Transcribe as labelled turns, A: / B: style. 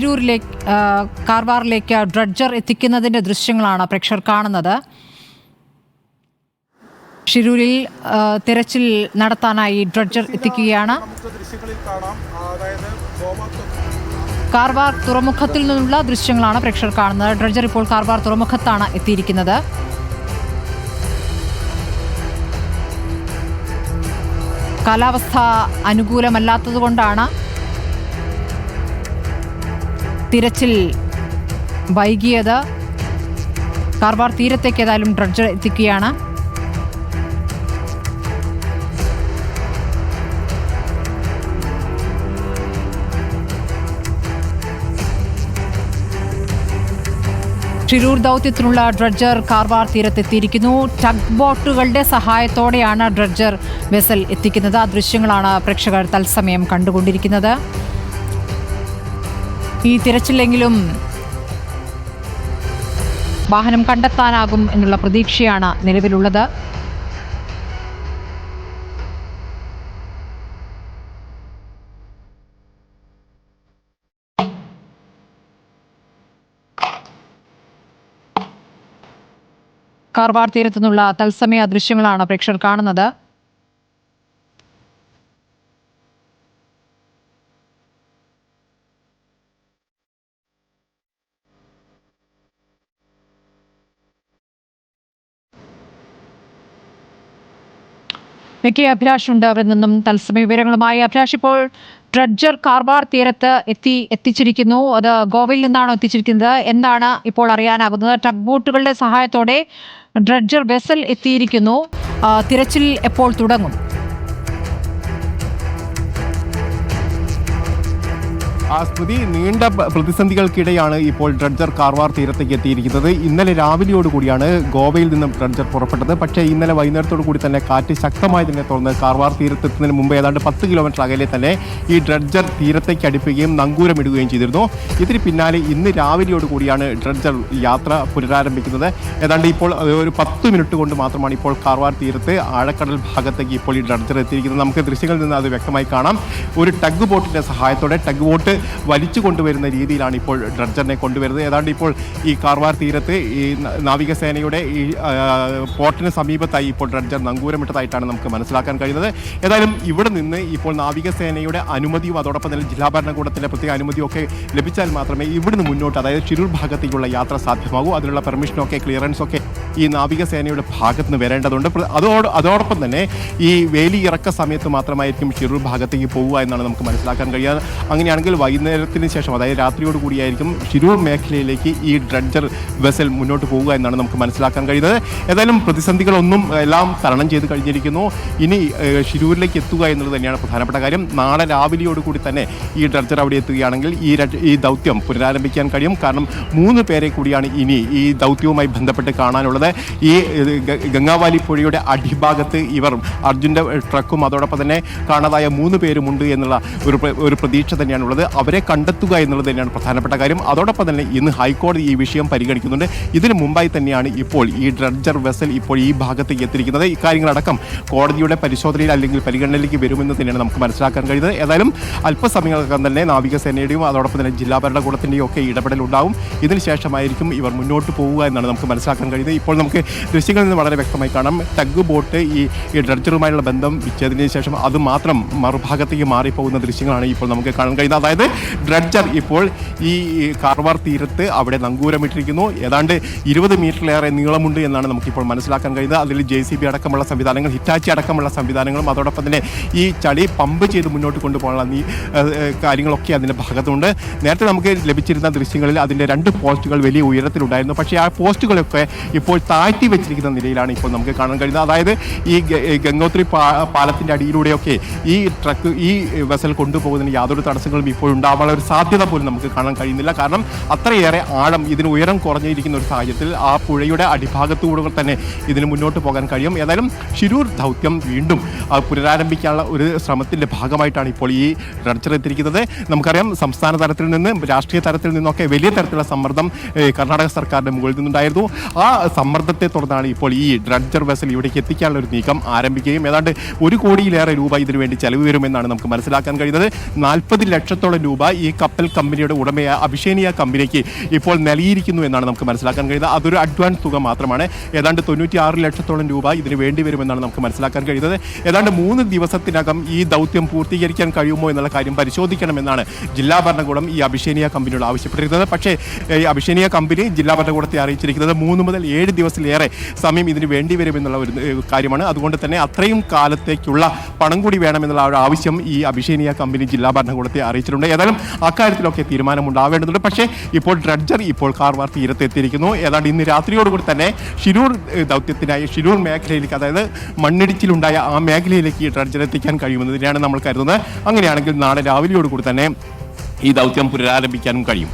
A: ഷിരൂരിലേക്ക് കാർവാറിലേക്ക് dredger എത്തിക്കുന്നതിൻ്റെ ദൃശ്യങ്ങളാണ് പ്രേക്ഷകർ കാണുന്നത്. ഷിരൂരിൽ തിരച്ചിൽ നടത്താനായി ഡ്രഡ്ജർ എത്തിക്കുകയാണ്. കാർവാർ തുറമുഖത്തിൽ നിന്നുള്ള ദൃശ്യങ്ങളാണ് പ്രേക്ഷകർ കാണുന്നത്. ഡ്രഡ്ജർ ഇപ്പോൾ കാർവാർ തുറമുഖത്താണ് എത്തിയിരിക്കുന്നത്. കാലാവസ്ഥ അനുകൂലമല്ലാത്തതുകൊണ്ടാണ് തിരച്ചിൽ വൈകിയത്. കാർവാർ തീരത്തേക്ക് ഏതായാലും ഡ്രഡ്ജർ എത്തിക്കുകയാണ്. ഷിരൂർ ദൗത്യത്തിനുള്ള ഡ്രഡ്ജർ കാർവാർ തീരത്തെത്തിയിരിക്കുന്നു. ടഗ് ബോട്ടുകളുടെ സഹായത്തോടെയാണ് ഡ്രഡ്ജർ വെസൽ എത്തിക്കുന്നത്. ആ ദൃശ്യങ്ങളാണ് പ്രേക്ഷകർ തത്സമയം കണ്ടുകൊണ്ടിരിക്കുന്നത്. ഈ തിരച്ചിലെങ്കിലും വാഹനം കണ്ടെത്താനാകും എന്നുള്ള പ്രതീക്ഷയാണ് നിലവിലുള്ളത്. കാർവാർ തീരത്തു നിന്നുള്ള തത്സമയ ദൃശ്യങ്ങളാണ് പ്രേക്ഷകർ കാണുന്നത്. മിക്ക അഭിലാഷ് ഉണ്ട് അവിടെ നിന്നും തത്സമയ വിവരങ്ങളുമായി. അഭിലാഷ്, ഇപ്പോൾ ഡ്രഡ്ജർ കാർവാർ തീരത്ത് എത്തിച്ചിരിക്കുന്നു. അത് ഗോവയിൽ നിന്നാണോ എത്തിച്ചിരിക്കുന്നത്? എന്താണ് ഇപ്പോൾ അറിയാനാകുന്നത്? ടഗ് ബോട്ടുകളുടെ സഹായത്തോടെ ഡ്രഡ്ജർ വെസൽ എത്തിയിരിക്കുന്നു. തിരച്ചിൽ എപ്പോൾ തുടങ്ങും?
B: സ്മൃതി, നീണ്ട പ്രതിസന്ധികൾക്കിടെയാണ് ഇപ്പോൾ ഡ്രഡ്ജർ കാർവാർ തീരത്തേക്ക് എത്തിയിരിക്കുന്നത്. ഇന്നലെ രാവിലെയോടുകൂടിയാണ് ഗോവയിൽ നിന്നും ഡ്രഡ്ജർ പുറപ്പെട്ടത്. പക്ഷേ ഇന്നലെ വൈകുന്നേരത്തോടു കൂടി തന്നെ കാറ്റ് ശക്തമായി തന്നെ തുറന്ന് കാർവാർ തീരത്തെത്തുന്നതിന് മുമ്പ് ഏതാണ്ട് 10 കിലോമീറ്റർ അകലെ തന്നെ ഈ ഡ്രഡ്ജർ തീരത്തേക്ക് അടുപ്പിക്കുകയും നങ്കൂരമിടുകയും ചെയ്തിരുന്നു. ഇതിന് പിന്നാലെ ഇന്ന് രാവിലെയോടുകൂടിയാണ് ഡ്രഡ്ജർ യാത്ര പുനരാരംഭിക്കുന്നത്. ഏതാണ്ട് ഇപ്പോൾ ഒരു 10 മിനിറ്റ് കൊണ്ട് മാത്രമാണ് ഇപ്പോൾ കാർവാർ തീരത്ത് ആഴക്കടൽ ഭാഗത്തേക്ക് ഇപ്പോൾ ഈ ഡ്രഡ്ജർ എത്തിയിരിക്കുന്നത്. നമുക്ക് ദൃശ്യങ്ങളിൽ നിന്ന് അത് വ്യക്തമായി കാണാം. ഒരു ടഗ് ബോട്ടിൻ്റെ സഹായത്തോടെ ടഗ് ബോട്ട് വലിച്ചു കൊണ്ടുവരുന്ന രീതിയിലാണ് ഇപ്പോൾ ഡ്രഡ്ജറിനെ കൊണ്ടുവരുന്നത്. ഏതാണ്ട് ഇപ്പോൾ ഈ കാർവാർ തീരത്ത് ഈ നാവികസേനയുടെ ഈ പോർട്ടിന് സമീപത്തായി ഇപ്പോൾ ഡ്രഡ്ജർ നങ്കൂരമിട്ടതായിട്ടാണ് നമുക്ക് മനസ്സിലാക്കാൻ കഴിയുന്നത്. ഏതായാലും ഇവിടെ നിന്ന് ഇപ്പോൾ നാവികസേനയുടെ അനുമതിയും അതോടൊപ്പം തന്നെ ജില്ലാ ഭരണകൂടത്തിൻ്റെ പ്രത്യേക അനുമതിയും ഒക്കെ ലഭിച്ചാൽ മാത്രമേ ഇവിടുന്ന് മുന്നോട്ട്, അതായത് ഷിരൂർ ഭാഗത്തേക്കുള്ള യാത്ര സാധ്യമാകൂ. അതിനുള്ള പെർമിഷനൊക്കെ ക്ലിയറൻസൊക്കെ ഈ നാവികസേനയുടെ ഭാഗത്ത് നിന്ന് വരേണ്ടതുണ്ട്. അതോടൊപ്പം തന്നെ ഈ വേലി ഇറക്ക സമയത്ത് മാത്രമായിരിക്കും ഷിരൂർ ഭാഗത്തേക്ക് പോവുക എന്നാണ് നമുക്ക് മനസ്സിലാക്കാൻ കഴിയുക. അങ്ങനെയാണെങ്കിൽ വൈകുന്നേരത്തിന് ശേഷം, അതായത് രാത്രിയോട് കൂടിയായിരിക്കും ഷിരൂർ മേഖലയിലേക്ക് ഈ ഡ്രഡ്ജർ വെസൽ മുന്നോട്ട് പോവുക എന്നാണ് നമുക്ക് മനസ്സിലാക്കാൻ കഴിയുന്നത്. ഏതായാലും പ്രതിസന്ധികളൊന്നും എല്ലാം തരണം ചെയ്ത് കഴിഞ്ഞിരിക്കുന്നു. ഇനി ഷിരൂരിലേക്ക് എത്തുക എന്നുള്ളത് തന്നെയാണ് പ്രധാനപ്പെട്ട കാര്യം. നാളെ രാവിലെയോടുകൂടി തന്നെ ഈ ഡ്രഡ്ജർ അവിടെ എത്തുകയാണെങ്കിൽ ഈ ദൗത്യം പുനരാരംഭിക്കാൻ കഴിയും. കാരണം 3 പേരെ കൂടിയാണ് ഇനി ഈ ദൗത്യവുമായി ബന്ധപ്പെട്ട് കാണാനുള്ളത്. ഈ ഗംഗാവാലി പുഴയുടെ അടിഭാഗത്ത് ഇവർ അർജുൻ്റെ ട്രക്കും അതോടൊപ്പം തന്നെ കാണാതായ 3 പേരുമുണ്ട് എന്നുള്ള ഒരു പ്രതീക്ഷ തന്നെയാണുള്ളത്. അവരെ കണ്ടെത്തുക എന്നുള്ളത് തന്നെയാണ് പ്രധാനപ്പെട്ട കാര്യം. അതോടൊപ്പം തന്നെ ഇന്ന് ഹൈക്കോടതി ഈ വിഷയം പരിഗണിക്കുന്നുണ്ട്. ഇതിന് മുമ്പായി തന്നെയാണ് ഇപ്പോൾ ഈ ഡ്രഡ്ജർ വെസൽ ഇപ്പോൾ ഈ ഭാഗത്തേക്ക് എത്തിയിരിക്കുന്നത്. ഇക്കാര്യങ്ങളടക്കം കോടതിയുടെ പരിശോധനയിൽ അല്ലെങ്കിൽ പരിഗണനയിലേക്ക് വരുമെന്ന് തന്നെയാണ് നമുക്ക് മനസ്സിലാക്കാൻ കഴിയുന്നത്. ഏതായാലും അല്പസമയങ്ങൾക്കകം തന്നെ നാവികസേനയുടെയും അതോടൊപ്പം തന്നെ ജില്ലാ ഭരണകൂടത്തിൻ്റെയും ഒക്കെ ഇടപെടലുണ്ടാവും. ഇതിനുശേഷമായിരിക്കും ഇവർ മുന്നോട്ട് പോവുക എന്നാണ് നമുക്ക് മനസ്സിലാക്കാൻ കഴിയുന്നത്. ഇപ്പോൾ നമുക്ക് ദൃശ്യങ്ങളിൽ നിന്ന് വളരെ വ്യക്തമായി കാണാം. ടഗ് ബോട്ട് ഈ ഡ്രഡ്ജറുമായുള്ള ബന്ധം വിച്ഛേദിച്ചതിന് ശേഷം അത് മാത്രം മറുഭാഗത്തേക്ക് മാറിപ്പോകുന്ന ദൃശ്യങ്ങളാണ് ഇപ്പോൾ നമുക്ക് കാണാൻ കഴിയുന്നത്. അതായത് ഡ്രഡ്ജർ ഇപ്പോൾ ഈ കാർവാർ തീരത്ത് അവിടെ നങ്കൂരമിട്ടിരിക്കുന്നു. ഏതാണ്ട് 20 മീറ്ററിലേറെ നീളമുണ്ട് എന്നാണ് നമുക്കിപ്പോൾ മനസ്സിലാക്കാൻ കഴിയുന്നത്. അതിൽ JCB അടക്കമുള്ള സംവിധാനങ്ങൾ, ഹിറ്റാച്ചി അടക്കമുള്ള സംവിധാനങ്ങളും അതോടൊപ്പം തന്നെ ഈ ചളി പമ്പ് ചെയ്ത് മുന്നോട്ട് കൊണ്ടുപോകാനുള്ള കാര്യങ്ങളൊക്കെ അതിൻ്റെ ഭാഗത്തുണ്ട്. നേരത്തെ നമുക്ക് ലഭിച്ചിരുന്ന ദൃശ്യങ്ങളിൽ അതിൻ്റെ 2 പോസ്റ്റുകൾ വലിയ ഉയരത്തിലുണ്ടായിരുന്നു. പക്ഷേ ആ പോസ്റ്റുകളൊക്കെ ഇപ്പോൾ താഴ്ത്തി വെച്ചിരിക്കുന്ന നിലയിലാണ് ഇപ്പോൾ നമുക്ക് കാണാൻ കഴിയുന്നത്. അതായത് ഈ ഗംഗോത്രി പാലത്തിൻ്റെ അടിയിലൂടെയൊക്കെ ഈ ട്രക്ക് ഈ വെസൽ കൊണ്ടുപോകുന്നതിന് യാതൊരു തടസ്സങ്ങളും ഇപ്പോൾ ഉണ്ടാവാനുള്ള ഒരു സാധ്യത പോലും നമുക്ക് കാണാൻ കഴിയുന്നില്ല. കാരണം അത്രയേറെ ആഴം, ഇതിന് ഉയരം കുറഞ്ഞിരിക്കുന്ന ഒരു സാഹചര്യത്തിൽ ആ പുഴയുടെ അടിഭാഗത്തുകൂടെ തന്നെ ഇതിന് മുന്നോട്ട് പോകാൻ കഴിയും. ഏതായാലും ഷിരൂർ ദൗത്യം വീണ്ടും പുനരാരംഭിക്കാനുള്ള ഒരു ശ്രമത്തിൻ്റെ ഭാഗമായിട്ടാണ് ഇപ്പോൾ ഈ ഡ്രഡ്ജർ എത്തിയിരിക്കുന്നത്. നമുക്കറിയാം, സംസ്ഥാന തലത്തിൽ നിന്ന് രാഷ്ട്രീയ തലത്തിൽ നിന്നൊക്കെ വലിയ തരത്തിലുള്ള സമ്മർദ്ദം കർണാടക സർക്കാരിൻ്റെ മുകളിൽ നിന്നുണ്ടായിരുന്നു. ആ സമ്മർദ്ദം സമ്മർദ്ദത്തെ തുടർന്നാണ് ഇപ്പോൾ ഈ ഡ്രഡ്ജർ വെസൽ ഇവിടേക്ക് എത്തിക്കാനുള്ള ഒരു നീക്കം ആരംഭിക്കുകയും ഏതാണ്ട് 1 കോടിയിലേറെ രൂപ ഇതിനു വേണ്ടി ചെലവ് വരുമെന്നാണ് നമുക്ക് മനസ്സിലാക്കാൻ കഴിയുന്നത്. 40 ലക്ഷത്തോളം രൂപ ഈ കപ്പൽ കമ്പനിയുടെ ഉടമയായ അഭിഷേനിയ കമ്പനിക്ക് ഇപ്പോൾ നൽകിയിരിക്കുന്നു എന്നാണ് നമുക്ക് മനസ്സിലാക്കാൻ കഴിയുന്നത്. അതൊരു അഡ്വാൻസ് തുക മാത്രമാണ്. ഏതാണ്ട് 96 ലക്ഷത്തോളം രൂപ ഇതിന് വേണ്ടി വരുമെന്നാണ് നമുക്ക് മനസ്സിലാക്കാൻ കഴിയുന്നത്. ഏതാണ്ട് 3 ദിവസത്തിനകം ഈ ദൗത്യം പൂർത്തീകരിക്കാൻ കഴിയുമോ എന്നുള്ള കാര്യം പരിശോധിക്കണമെന്നാണ് ജില്ലാ ഭരണകൂടം ഈ അഭിഷേനിയ കമ്പനിയോട് ആവശ്യപ്പെട്ടിരിക്കുന്നത്. പക്ഷേ ഈ അഭിഷേനിയ കമ്പനി ജില്ലാ ഭരണകൂടത്തെ അറിയിച്ചിരിക്കുന്നത് 3 മുതൽ 7 ദിവസത്തിലേറെ സമയം ഇതിന് വേണ്ടി വരുമെന്നുള്ള ഒരു കാര്യമാണ്. അതുകൊണ്ട് തന്നെ അത്രയും കാലത്തേക്കുള്ള പണം കൂടി വേണമെന്നുള്ള ഒരു ആവശ്യം ഈ അഭിഷേനിയ കമ്പനി ജില്ലാ ഭരണകൂടത്തെ അറിയിച്ചിട്ടുണ്ട്. ഏതായാലും അക്കാര്യത്തിലൊക്കെ തീരുമാനമുണ്ടാവേണ്ടതുണ്ട്. പക്ഷേ ഇപ്പോൾ ഡ്രഡ്ജർ ഇപ്പോൾ കാർവാർ തീരത്തെത്തിയിരിക്കുന്നു. ഏതാണ്ട് ഇന്ന് രാത്രിയോടുകൂടി തന്നെ ഷിരൂർ ദൗത്യത്തിനായി ഷിരൂർ മേഖലയിലേക്ക്, അതായത് മണ്ണിടിച്ചിലുണ്ടായ ആ മേഖലയിലേക്ക് ഈ ഡ്രഡ്ജർ എത്തിക്കാൻ കഴിയുമെന്നതിനാണ് നമ്മൾ കരുതുന്നത്. അങ്ങനെയാണെങ്കിൽ നാളെ രാവിലെയോടുകൂടി തന്നെ ഈ ദൗത്യം പുനരാരംഭിക്കാനും കഴിയും.